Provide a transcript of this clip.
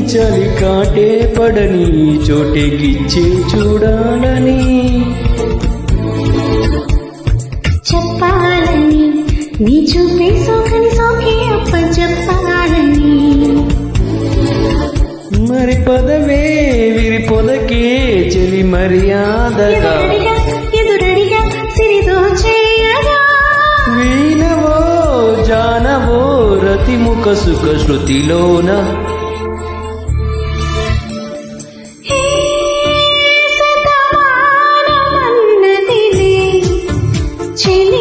చలి కాటే పడని చోటెకిచ్చే చూడాలని చెప్పాలని నీ చూపే సోకని సోకే అప్ప చెప్పాలని మరి పదవే విరి పొదకే చెలి మర్యాదగా ఎదురడిగా సిరిదో చేయగా వీణవో జానవో రతిముఖ సుఖ శృతిలోన చెలి